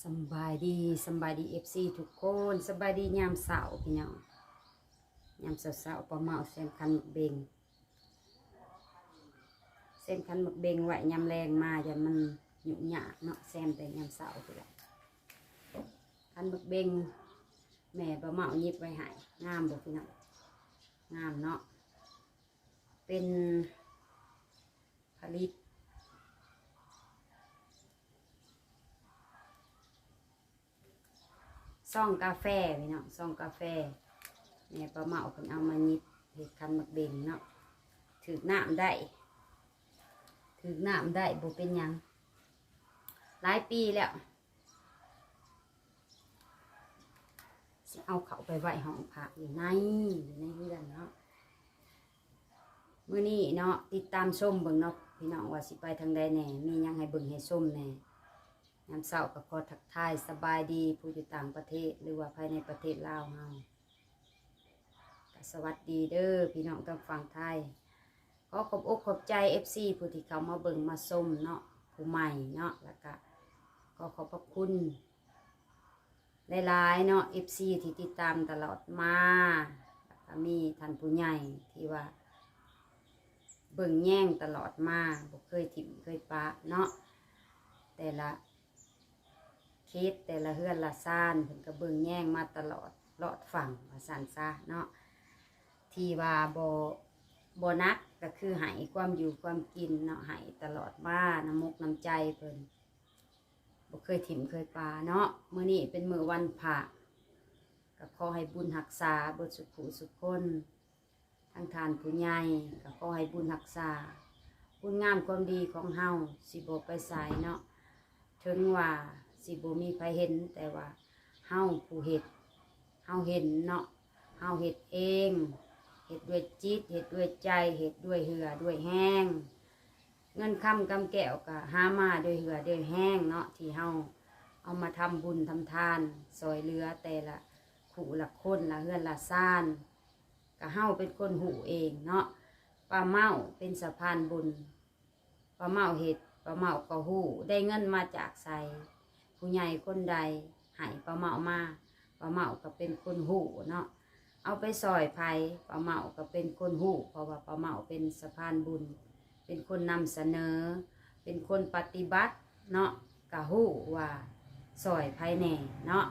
สบายดีFC ทุกคนสบายดียามเสาร์พี่น้องยามเสาร์ปลาเมาเส้นคันหมึกเบงเส้นคันหมึกเบงไว้ยามแรงมาอย่ามันหยุ่งยากเนาะแซมแต่ยามเสาร์พี่ละคันหมึกเบงแม่ปลาเมาหยิบไว้ให้งามบ่พี่น้องงามเนาะเป็นผลิตซ่องกาแฟพี่น้องซ่องกาแฟแม่ปลาเมาเพิ่นเอามาหยิบเห็ดคันหมึกเบงเนาะถือน้ำได้บ่เป็นหยังหลายปีแล้วสิเอาเขาไปไว้ห้องพักอยู่ในเรือนเนาะมื้อนี้เนาะติดตามชมเบิ่งเนาะพี่น้องว่าสิไปทางใดแหน่มีหยังให้เบิ่งให้ชมแหน่ยามเช้าก็ขอทักทายสบายดีผู้อยู่ต่างประเทศหรือว่าภายในประเทศลาวเฮาสวัสดีเด้อพี่น้องทางฝั่งไทยขอขอบอกขอบใจ FC ผู้ที่เข้ามาเบิ่งมาชมเนาะผู้ใหม่เนาะแล้วก็ขอขอบพระคุณหลายๆเนาะ FC ที่ติดตามตลอดมาแล้วก็มีท่านผู้ใหญ่ที่ว่าเบิ่งแย่งตลอดมาบ่เคยถิ่มเคยปะเนาะแต่ละคิดแต่ละเฮือนละซ่านเพิ่นก็เบิ่งแย่งมาตลอดเลาะฝั่งว่าซั่นซะเนาะที่ว่าบ่นักก็คือให้ความอยู่ความกินเนาะให้ตลอดมาน้ำมกน้ำใจเพิ่นบ่เคยถิ่มเคยปาเนาะมื้อนี้เป็นมื้อวันพระก็ขอให้บุญรักษาเบิดสุขผู้สุขคนทั้งทานผู้ใหญ่ก็ขอให้บุญรักษาคุณงามความดีของเฮาสิบ่ไปไสเนาะถึงว่าสิบ่มีใครเห็นแต่ว่าเฮาผู้เฮ็ดเฮาเห็นเนาะเฮาเฮ็ดเองเฮ็ดด้วยจิตเฮ็ดด้วยใจเฮ็ดด้วยเหือด้วยแห้งเงินคำกำแก้วก็หามาด้วยเหือด้วยแห้งเนาะที่เฮาเอามาทำบุญทำทานซอยเหลือแต่ละผู้ละคนละเฮือนละซ่านก็เฮาเป็นคนหูเองเนาะป้าเมาเป็นสะพานบุญป้าเมาเฮ็ดป้าเมาก็หูได้เงินมาจากไสผู้ใหญ่คนใดให้ป้าเมามาป้าเมาก็เป็นคนหูเนาะเอาไปซอยไผ่ป้าเมาก็เป็นคนหูเพราะว่าป้าเมาเป็นสะพานบุญเป็นคนนำเสนอเป็นคนปฏิบัติเนาะกะหูว่าซอยไผ่แน่เนาะ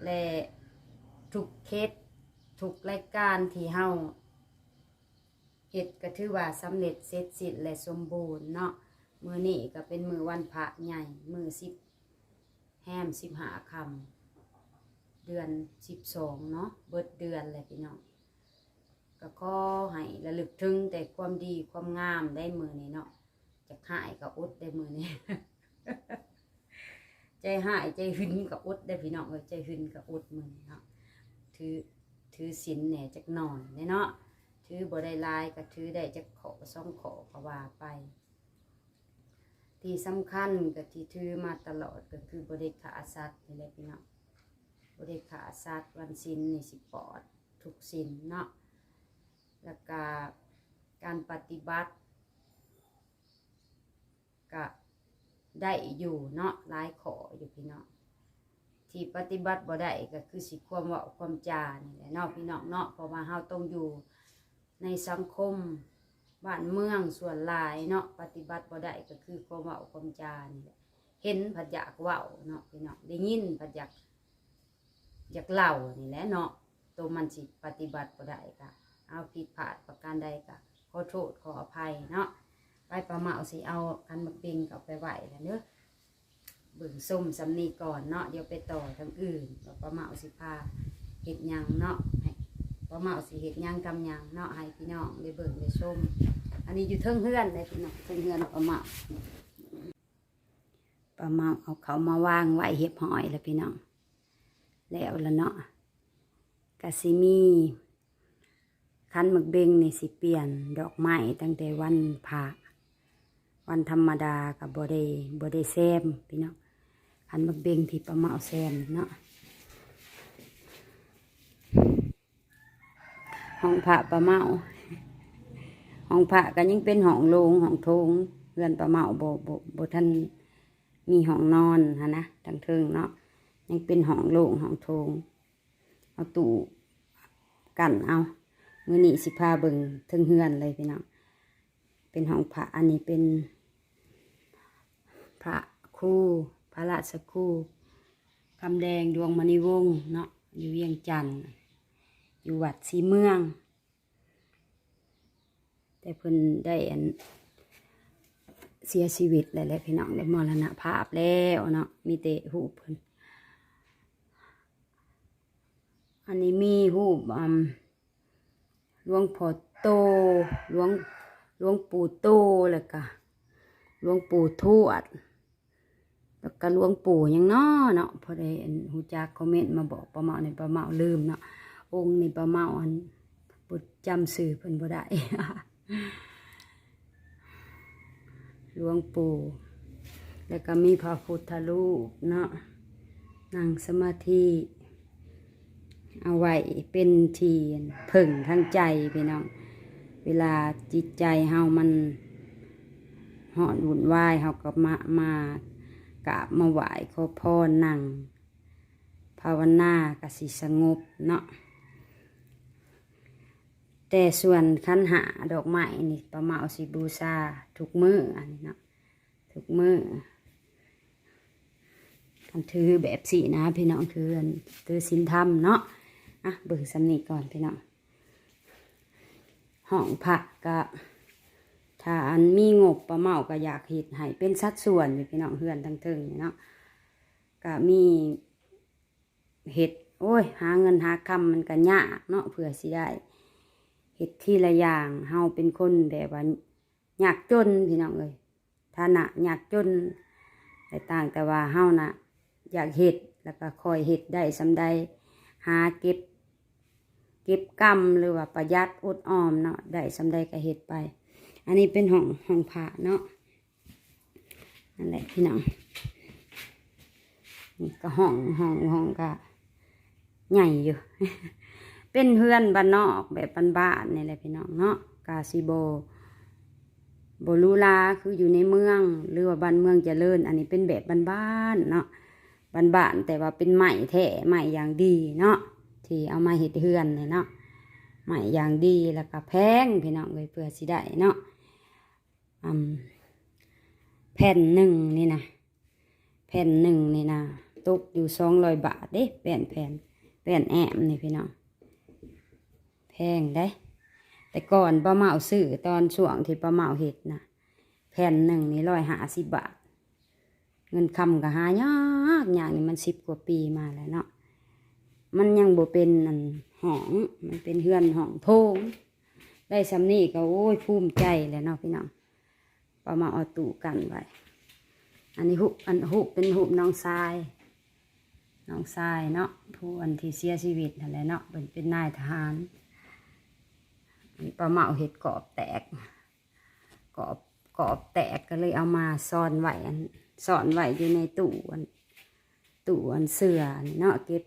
และทุกเคสทุกรายการที่เฮาเฮ็ดก็ถือว่าสำเร็จเสร็จสิ้นและสมบูรณ์เนาะมื้อนี้ก็เป็นมื้อวันพระใหญ่มื้อ10แฮม15ค่ำเดือน12เนาะเบิดเดือนเลยพี่น้องก็ขอให้ระลึกถึงแต่ความดีความงามได้มื้อนี้เนาะจะหายก็อดได้มื้อนี้ ใจหายใจหึนก็อดได้พี่น้องเอ้ยใจหึนก็อดมื้อนี้เนาะถือศีลแหน่จักหน่อยเนาะถือบ่ได้หลายก็ถือได้จักข้อ2ข้อก็ว่าไปที่สำคัญก็ที่ถือมาตลอดก็คือบ่ได้ฆ่าสัตว์นี่แหละพี่น้องบ่ได้ฆ่าสัตว์วันศีลนี่สิปลอดทุกศีลเนาะแล้วก็การปฏิบัติก็ได้อยู่เนาะหลายข้ออยู่พี่น้องที่ปฏิบัติบ่ได้ก็คือสิความเว้าความจานี่แหละเนาะพี่น้องเนาะเพราะว่าเฮาต้องอยู่ในสังคมบ้านเมืองส่วนหลายเนาะปฏิบัติบ่ได้ก็คือความเว้าความจานี่แหละเห็นผัดอยากเว้าเนาะพี่น้องได้ยินผัดอยากเล่านี่แหละเนาะตัวมันสิปฏิบัติบ่ได้ก็เอาผิดพลาดประการใดก็ขอโทษขออภัยเนาะไปประเมาสิเอาคันหมึกเบงกลับไปไหวแล้วเด้อเบิ่งส้มสำนีก่อนเนาะเดี๋ยวไปต่อทางอื่นประเมาสิพาเห็ดหยังเนาะให้ประเมาสิเห็ดหยังกำหยังเนาะให้พี่น้องได้เบิ่งได้ชมอันนี้อยู่เทิงเฮือนเลยพี่น้องเทิงเฮือนประเมาเอาเขามาวางไว้เห็บหอยแล้วพี่น้องแล้วละเนาะกะสิมีคันหมึกเบงนี่สิเปลี่ยนดอกไม้ตั้งแต่วันพระวันธรรมดากับบ่ได้แซมพี่น้องคันหมึกเบงที่ประมาแซมเนาะห้องพระประมาห้องพระก็ยังเป็นห้องโลงห้องโถงเรือนประมาบ่ทัน มีห้องนอนนะทั้งเทิงเนาะยังเป็นห้องโล่งห้องโถงเอาตู้กันเอามื้อนี้สิพาเบิ่งเทิงเฮือนเลยพี่น้องเป็นห้องพระอันนี้เป็นพระครูพระราชครูคำแดงดวงมณีวงศ์เนาะอยู่เวียงจันทน์อยู่วัดศรีเมืองแต่เพิ่นได้เสียชีวิตแล้วแหละพี่น้องได้มรณภาพแล้วเนาะมีแต่รูปเพิ่นอันนี้มีรูปหลวงพ่อโตหลวงปู่โตแล้วก็หลวงปู่ทวดแล้วก็หลวงปู่ยังเนาะพอได้ฮู้จักคอมเมนต์มาบอกป้าเมาในป้าเมาลืมเนาะองค์นี่ป้าเมาบ่จำชื่อเพิ่นบ่ได้ หลวงปู่แล้วก็มีพระพุทธรูปเนาะนั่งสมาธิเอาไว้เป็นที่พึ่งทางใจพี่น้องเวลาจิตใจเฮามันห่อนวุ่นวายเฮาก็มากราบมาไหว้ขอพรนั่งภาวนาก็สิสงบเนาะแต่ส่วนขันหาดอกไม้นี่ป้าเมาสิบูชาทุกมื้ออันนี้เนาะทุกมื้อกันถือแบบสีนะพี่น้องคือถือศีลธรรมเนาะเบิ่งสำนีก่อนพี่น้องห้องพระก็ถ้าอันมีงบป้าเมาก็อยากเฮ็ดให้เป็นสัดส่วนอยู่พี่น้องเฮือนทั้งเทิงเนาะก็มีเฮ็ดโอ้ยหาเงินหาคำมันก็ยากเนาะเพื่อสิได้เฮ็ดทีละอย่างเฮาเป็นคนแบบว่ายากจนพี่น้องเอ้ยฐานะยากจนแต่ต่างแต่ว่าเฮาน่ะอยากเฮ็ดแล้วก็คอยเฮ็ดได้สำใดหาเก็บกำหรือว่าประหยัดอดออมเนาะได้สำใดก็เฮ็ดไปอันนี้เป็นห้องพระเนาะนั่นแหละพี่น้องนี่ก็ห้องก็ใหญ่อยู่ เป็นเฮือนบ้านนอกแบบบ้านๆนี่แหละพี่น้องเนาะกาซิโบหรูหราคืออยู่ในเมืองหรือว่าบ้านเมืองเจริญอันนี้เป็นแบบบ้านๆเนาะบ้านๆแต่ว่าเป็นไม้แท้ไม้อย่างดีเนาะที่เอามาเฮ็ดเฮือนเนี่ยเนาะไม้อย่างดีแล้วก็แพงพี่น้องเลยเพื่อสิได้เนาะแผ่นหนึ่งนี่นะตกอยู่200 บาทเด้แผ่นแอมนี่พี่น้องแพงได้แต่ก่อนป้าเมาซื้อตอนช่วงที่ป้าเมาเฮ็ดนะแผ่นหนึ่งนี่150 บาทเงินคำก็หายากอย่างนี้มัน10 กว่าปีมาแล้วเนาะมันยังบ่เป็นห้องมันเป็นเฮือนห้องโถงได้สำนี้ก็โอ้ยภูมิใจแล้วเนาะพี่น้องป้าเมาเอาตู้กันไว้อันนี้หุบเป็นหุบน้องทรายเนาะผู้อันที่เสียชีวิตนั่นแหละเนาะเป็นนายทหารป้าเมาเห็ดกรอบแตกก็เลยเอามาซ่อนไว้อยู่ในตู้อันเสื้อเนาะเก็บ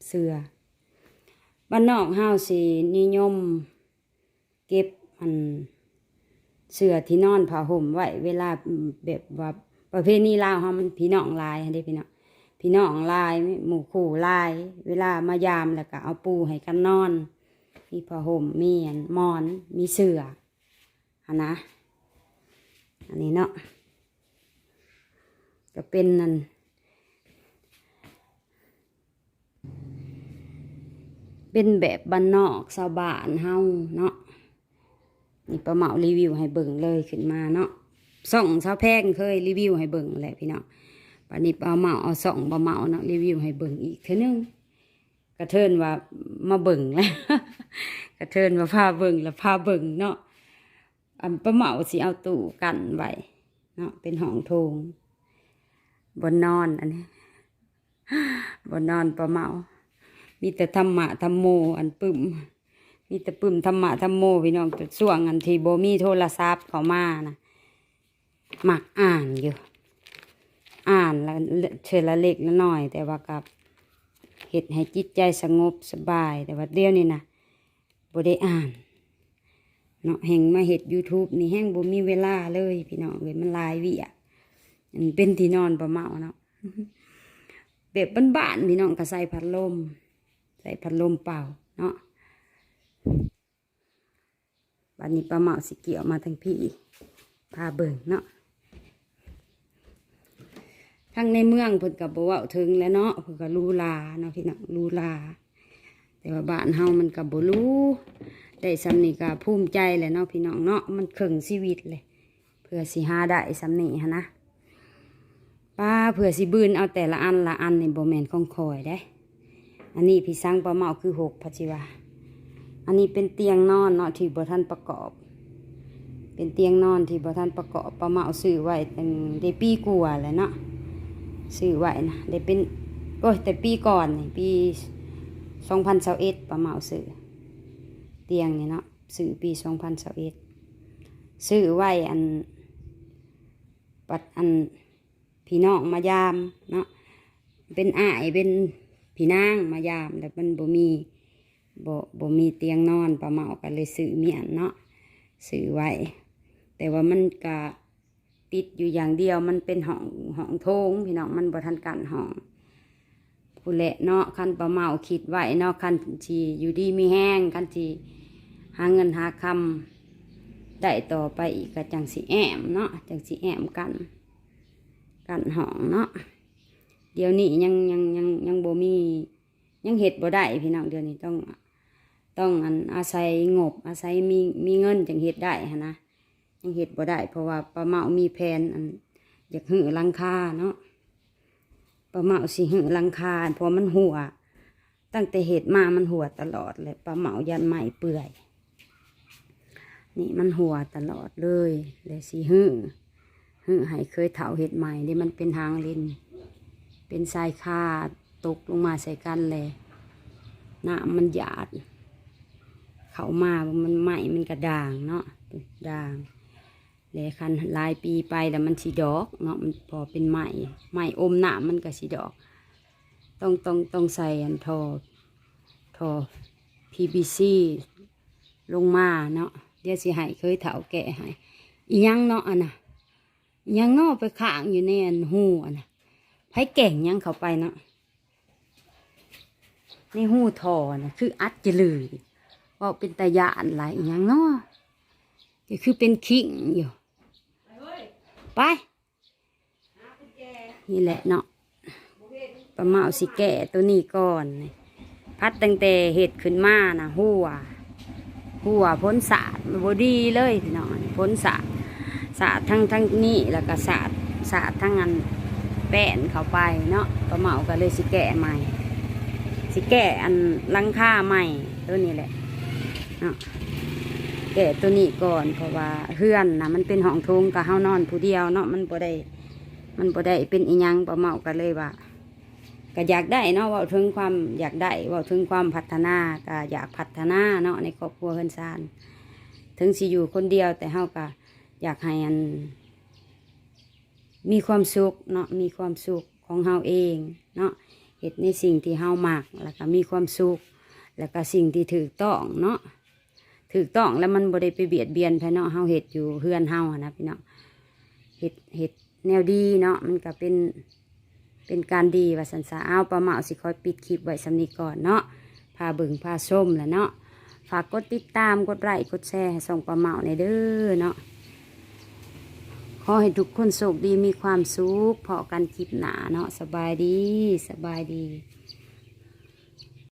เสื้อบ้านนอกเฮาสินิยมเก็บเสื้อที่นอนผ้าห่มไว้เวลาแบบว่าประเพณีลาวเฮามันพี่น้องหลายเด้พี่น้องหลายหมู่คู่หลายเวลามายามแล้วก็เอาปูให้กันนอนมีผ้าห่มมีหมอนมีเสื้อนะอันนี้เนาะก็เป็นเป็นแบบบ้านนอกชาวบ้านเฮาเนาะนี่ป้าเมารีวิวให้เบิ่งเลยขึ้นมาเนาะส่องชาวแพงเคยรีวิวให้เบิ่งแหละพี่น้องป่านนี้ป้าเมาเอาส่องป้าเมาเนาะรีวิวให้เบิ่งอีกเท่านึงกระเทินว่ามาเบิ่งแล้ว กระเทินว่าพาเบิ่งแล้วพาเบิ่งเนาะป้าเมาสิเอาตู้กันไว้เนาะเป็นห้องโถงบนนอนอันนี้ บนนอนป้าเมามีแต่ธรรมะธรรมโมปึ้มมีแต่ปึ้มธรรมะธรรมโมพี่น้องจุดส่วงที่โบมีโทรศัพท์เขามานะมักอ่านอยู่แล้วเชื่อละเล็กละน้อยแต่ว่ากับเฮ็ดให้จิตใจสงบสบายแต่ว่าเดี๋ยวนี้นะบ่ได้อ่านเนาะแห่งมาเฮ็ด YouTube นี่แห่งบ่มีเวลาเลยพี่น้องเลยมันหลายวิ อันเป็นที่นอนป้าเมาเนาะแบบบ้านๆพี่น้องก็ใส่พัดลมเป่าเนาะบัดนี้ป้าเมาสิเกี่ยวมาทั้งพี่พาเบิ่งเนาะทั้งในเมืองเพิ่นก็บ่เว้าถึงแล้วเนาะเพิ่นก็ลูลาเนาะพี่น้องลูลาแต่ว่าบ้านเฮามันก็บ่รู้ได้สำนี้ก็ภูมิใจแหละเนาะพี่น้องเนาะมันครึ่งชีวิตเลยเพื่อสิหาได้สำนี้หั้นนะป้าเพื่อสิบืนเอาแต่ละอันนี่บ่แม่นของข่อยได้อันนี้พี่สั่งป้าเมาคือ6พัชิวาอันนี้เป็นเตียงนอนเนาะที่บ่ทันประกอบเป็นเตียงนอนที่บ่ทันประกอบป้าเมาซื้อไว้ตั้งได้ปีกว่าแล้วเนาะซื้อไว้นะได้เป็นโอ้ยแต่ปีก่อนนี่ปี2021ป้าเมาซื้อเตียงนี่เนาะซื้อปี2021ซื้อไว้อันปัดอันพี่น้องมายามเนาะเป็นอ้ายเป็นพี่นางมายามแต่มันบ่มีเตียงนอนป้าเมาก็เลยซื้อเมียนเนาะซื้อไว้แต่ว่ามันก็ติดอยู่อย่างเดียวมันเป็นห้องโถงพี่น้องมันบ่ทันกันห้องผู้แหละเนาะคันป้าเมาคิดไว้เนาะคันที่อยู่ดีมีแห้งคันที่หาเงินหาคำได้ต่อไปอีกก็จังสิแอมเนาะจังสิแอมกันห้องเนาะเดี๋ยวนี้ยังบ่มียังเฮ็ดบ่ได้พี่น้องเดี๋ยวนี้ต้องอาศัยงบอาศัยมีเงินจังเฮ็ดได้หั่นนะยังเฮ็ดบ่ได้เพราะว่าป้าเมามีแผนอยากหื้อหลังคาเนาะป้าเมาสิหื้อหลังคาเพราะมันหัวตั้งแต่เฮ็ดมามันหัวตลอดเลยป้าเมายันไม้เปื่อยนี่มันหัวตลอดเลยสิหื้อให้เคยเถาเห็ดใหม่นี่มันเป็นทางลินเป็นทรายคาตกลงมาใส่กันเลยน้ำมันหยาดเข้ามามันไหม้มันกระด่างเนาะด่างเลยคันลายปีไปแล้วมันสีดอกเนาะมันพอเป็นไหม้อมน้ำมันก็สีดอกต้องใส่ทอ PVC ลงมาเนาะเดี๋ยวสิให้เคยเถาแกะให้อีหยังเนาะอันน่ะยังงอไปข้างอยู่ในหูนะไผแก่งยังเข้าไปเนาะในหูทอนะคืออัดจะเลยว่าเป็นตะยานหลายยังเนาะก็คือเป็นขิงอยู่ไปนี่แหละเนาะป้าเมาสิแก่ตัวนี้ก่อนพัดตั้งแต่เห็ดขึ้นมานะหัวพ้นสาดบดีเลยพี่น้องพ้นสาดทั้งนี้แล้วก็สาดทั้งอันแป้นเข้าไปเนาะป้าเมาก็เลยสิแก่ใหม่สิแก่อันลังค่าใหม่ตัวนี้แหละเนาะแก่ตัวนี้ก่อนเพราะว่าเฮือนนะมันเป็นห้องโถงกับเฮานอนผู้เดียวเนาะมันบ่ได้เป็นอีหยังป้าเมาก็เลยว่าก็อยากได้เนาะว่าถึงความอยากได้ว่าถึงความพัฒนาก็อยากพัฒนาเนาะในครอบครัวเฮือนซานถึงสิอยู่คนเดียวแต่เฮาก็อยากให้อันมีความสุขเนาะมีความสุขของเฮาเองเนาะเฮ็ดในสิ่งที่เฮามักแล้วก็มีความสุขแล้วก็สิ่งที่ถูกต้องเนาะถูกต้องแล้วมันบ่ได้ไปเบียดเบียนภายนอกเฮาเฮ็ดอยู่เฮือนเฮานะพี่น้องเฮ็ดแนวดีเนาะมันก็เป็นการดีว่าสันสาเอาป้าเมาสิคอยปิดคลิปไว้สำนี้ก่อนเนาะพาเบิ่งพาชมแหละเนาะฝากกดติดตามกดไลค์กดแชร์ให้ส่งป้าเมาในเด้อเนาะขอให้ทุกคนโชคดีมีความสุขพอกันคลิปหนาเนาะสบายดี